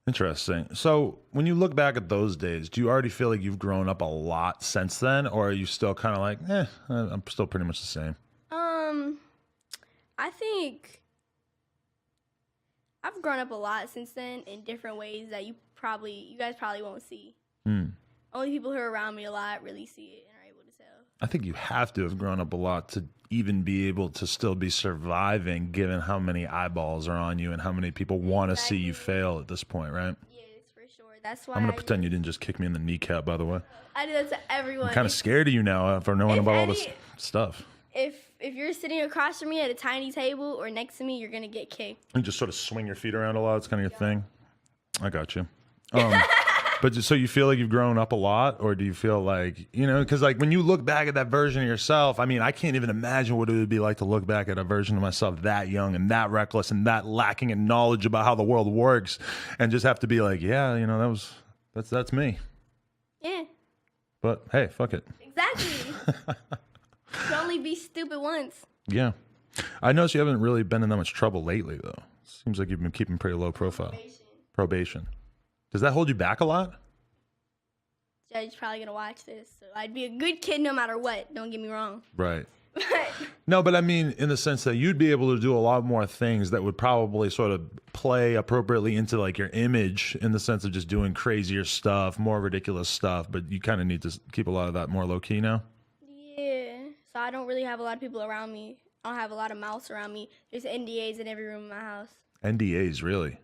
Interesting. So when you look back at those days, do you already feel like you've grown up a lot since then, or are you still kind of like, I'm still pretty much the same? I think I've grown up a lot since then in different ways that you guys probably won't see. Only people who are around me a lot really see it and are able to tell. I think you have to have grown up a lot to even be able to still be surviving, given how many eyeballs are on you and how many people want to see you fail at this point, right? Yes, for sure. That's why I'm gonna pretend you didn't just kick me in the kneecap, by the way. I do that to everyone. I'm kind of scared of you now for knowing about all this stuff. If you're sitting across from me at a tiny table or next to me, you're gonna get kicked. You just sort of swing your feet around a lot. It's kind of your thing. I got you. But so you feel like you've grown up a lot, or do you feel like, because like when you look back at that version of yourself, I mean, I can't even imagine what it would be like to look back at a version of myself that young and that reckless and that lacking in knowledge about how the world works, and just have to be like, yeah, that's me. Yeah. But hey, fuck it. Exactly. You can only be stupid once. Yeah. I noticed you haven't really been in that much trouble lately, though. Seems like you've been keeping pretty low profile. Probation. Does that hold you back a lot? Judge's probably going to watch this, so I'd be a good kid no matter what. Don't get me wrong. Right. No, but I mean, in the sense that you'd be able to do a lot more things that would probably sort of play appropriately into like your image, in the sense of just doing crazier stuff, more ridiculous stuff, but you kind of need to keep a lot of that more low key now. Yeah. So I don't really have a lot of people around me. I don't have a lot of mouths around me. There's NDAs in every room in my house. NDAs, really?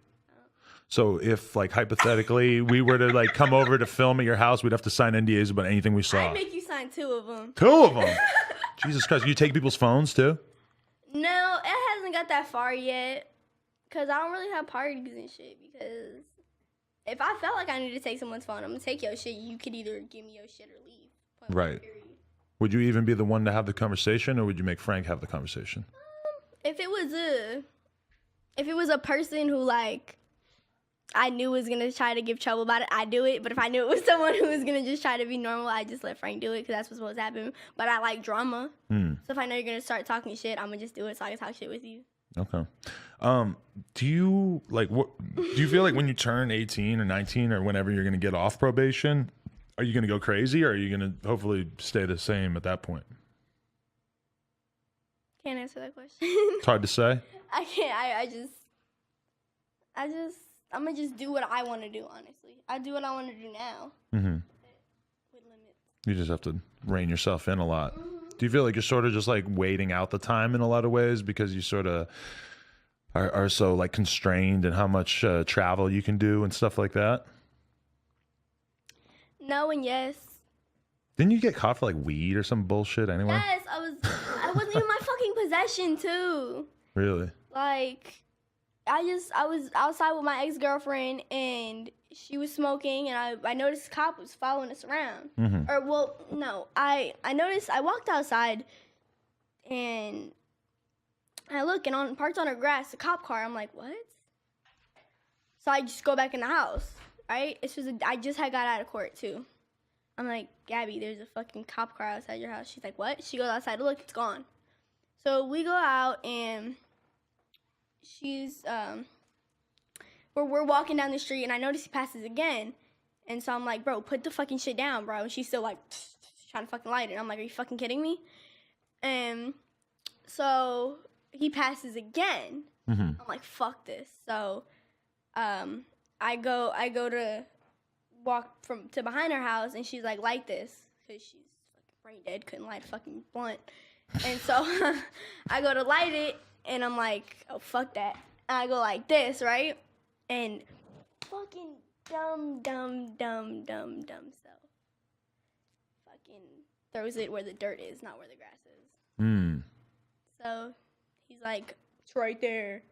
So if, like, hypothetically, we were to, like, come over to film at your house, we'd have to sign NDAs about anything we saw. I'd make you sign 2 of them. 2 of them? Jesus Christ. You take people's phones, too? No, it hasn't got that far yet. Because I don't really have parties and shit. Because if I felt like I needed to take someone's phone, I'm going to take your shit. You could either give me your shit or leave. Right. Would you even be the one to have the conversation, or would you make Frank have the conversation? If it was a person who, like, I knew was going to try to give trouble about it, I'd do it. But if I knew it was someone who was going to just try to be normal, I'd just let Frank do it, because that's what's supposed to happen. But I like drama. So if I know you're going to start talking shit, I'm going to just do it so I can talk shit with you. Okay. Do you feel like when you turn 18 or 19 or whenever you're going to get off probation, are you going to go crazy, or are you going to hopefully stay the same at that point? Can't answer that question. It's hard to say. I can't. I'm going to just do what I want to do, honestly. I do what I want to do now. Mm-hmm. With limits. You just have to rein yourself in a lot. Do you feel like you're sort of just like waiting out the time in a lot of ways, because you sort of are so like constrained in how much travel you can do and stuff like that? No and yes. Didn't you get caught for like weed or some bullshit anyway? Yes, I wasn't even my fucking possession too. Really? Like, I was outside with my ex-girlfriend, and she was smoking, and I noticed a cop was following us around. Mm-hmm. Or, well, no, I noticed, I walked outside, and I look, and parked on her grass, a cop car. I'm like, what? So I just go back in the house, right? I just had got out of court, too. I'm like, Gabby, there's a fucking cop car outside your house. She's like, what? She goes outside, look, it's gone. So we go out, and she's, we're walking down the street, and I notice he passes again. And so I'm like, bro, put the fucking shit down, bro. And she's still like, trying to fucking light it. I'm like, are you fucking kidding me? And so he passes again. Mm-hmm. I'm like, fuck this. So I go to walk to behind her house, and she's like this, because she's fucking brain dead, couldn't light a fucking blunt. And so I go to light it, and I'm like, oh, fuck that. And I go like this, right? And fucking dumb self fucking throws it where the dirt is, not where the grass is. So he's like, it's right there.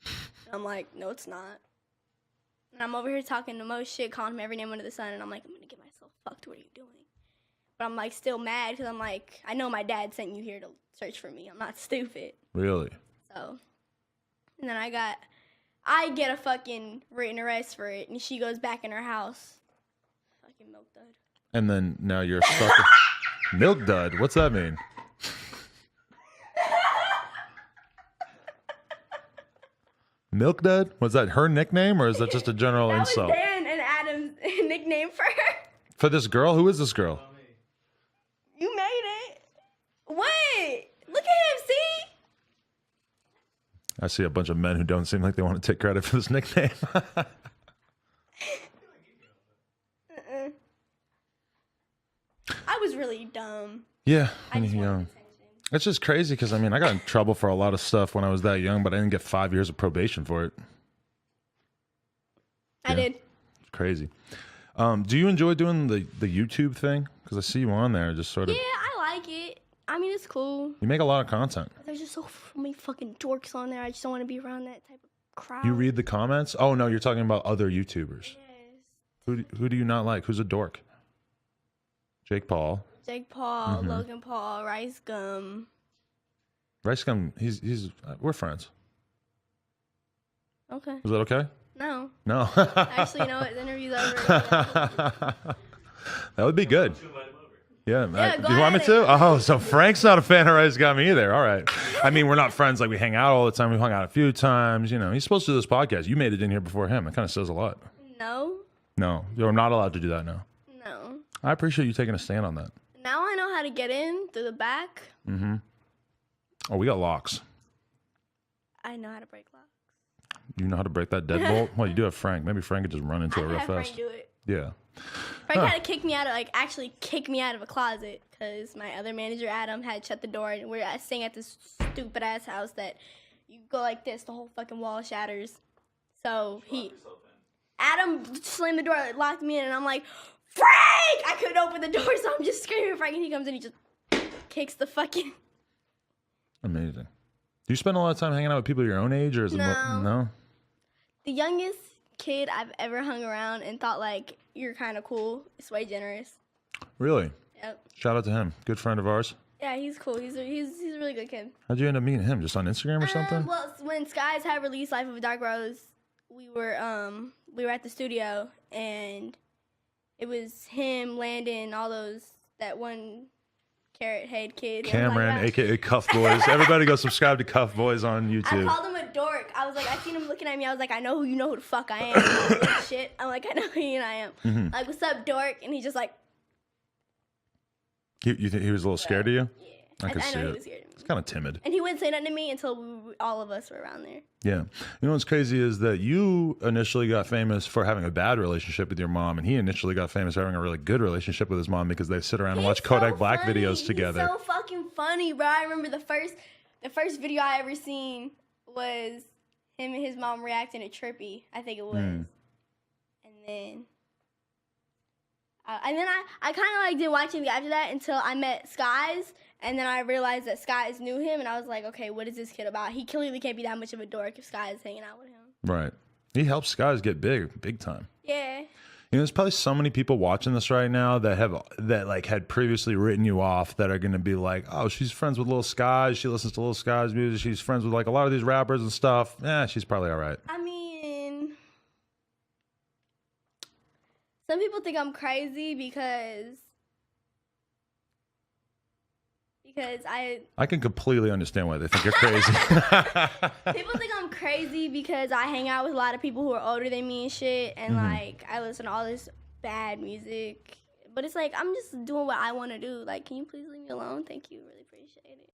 And I'm like, no, it's not. And I'm over here talking the most shit, calling him every name under the sun, and I'm like, I'm gonna get myself fucked. What are you doing? But I'm like still mad, because I'm like, I know my dad sent you here to search for me. I'm not stupid. Really? So, and then I get a fucking written arrest for it, and she goes back in her house. Fucking milk dud. And then now you're stuck. Milk dud? What's that mean? Milk Dud? Was that her nickname, or is that just a general That insult? was Dan and Adam's nickname for her. For this girl? Who is this girl? You made it. What? Look at him, see? I see a bunch of men who don't seem like they want to take credit for this nickname. I was really dumb. Yeah, I just wanted young. attention. It's just crazy because, I mean, I got in trouble for a lot of stuff when I was that young, but I didn't get 5 years of probation for it. I did. It's crazy. Do you enjoy doing the YouTube thing? Because I see you on there just sort of. Yeah, I like it. I mean, it's cool. You make a lot of content. There's just so many fucking dorks on there. I just don't want to be around that type of crowd. You read the comments? Oh, no, you're talking about other YouTubers. Yes. Who do you not like? Who's a dork? Jake Paul. Jake Paul, Logan Paul, Rice Gum. Rice Gum, he's we're friends. Okay. Is that okay? No. No. Actually, you know what? The interview's over. That would be good. Yeah. go Do you want me ahead. to? Oh, so Frank's not a fan of Rice Gum either. All right. I mean, we're not friends. Like, we hang out all the time. We hung out a few times. You know, he's supposed to do this podcast. You made it in here before him. That kind of says a lot. No. No, you're not allowed to do that now. No. I appreciate you taking a stand on that. Now I know how to get in through the back. Oh, we got locks. I know how to break locks. You know how to break that deadbolt? Well, you do have Frank. Maybe Frank could just run into it real I had fast. Frank do it. Yeah. Frank had to kick me out of, actually kick me out of a closet because my other manager, Adam, had shut the door and we're staying at this stupid ass house that you go like this, the whole fucking wall shatters. So Adam slammed the door, locked me in, and I'm like, Frank! I couldn't open the door, so I'm just screaming Frank, and he comes in, he just kicks the fucking. Amazing. Do you spend a lot of time hanging out with people your own age, or is it No. no? The youngest kid I've ever hung around and thought like you're kind of cool is Way Generous. Really? Yep. Shout out to him. Good friend of ours. Yeah, he's cool. He's a really good kid. How'd you end up meeting him? Just on Instagram or something? Well, when Skies had released Life of a Dark Rose, we were at the studio and it was him, Landon, all those, that one carrot head kid. Cameron, aka CUFBOYS. Everybody go subscribe to CUFBOYS on I YouTube. called him a dork. I was like, I seen him looking at me. I was like, I know who the fuck I am. Like, shit. I'm like, I know who I am. Like, what's up, dork? And he's just like, You think he was a little scared of you? yeah. I could know see he it. was scared of me. He's kind of timid. And he wouldn't say nothing to me until all of us were around there. Yeah. You know what's crazy is that you initially got famous for having a bad relationship with your mom, and he initially got famous for having a really good relationship with his mom because they sit around and watch Kodak Black funny. videos together. He's so fucking funny, bro. I remember the first video I ever seen was him and his mom reacting to Trippy. I think it was. And then I kind of like didn't watch him after that until I met Skies, and then I realized that Skies knew him, and I was like, okay, what is this kid about? He clearly can't be that much of a dork if Skies is hanging out with him. Right. He helps guys get big time. Yeah. You know, there's probably so many people watching this right now that had previously written you off that are going to be like, oh, she's friends with Lil Skies. She listens to Lil Skies music. She's friends with like a lot of these rappers and stuff. Yeah, she's probably all right. I mean, some people think I'm crazy because I can completely understand why they think you're crazy. people think I'm crazy because I hang out with a lot of people who are older than me and shit, and like I listen to all this bad music. But it's like I'm just doing what I want to do. Like, can you please leave me alone? Thank you, really appreciate it.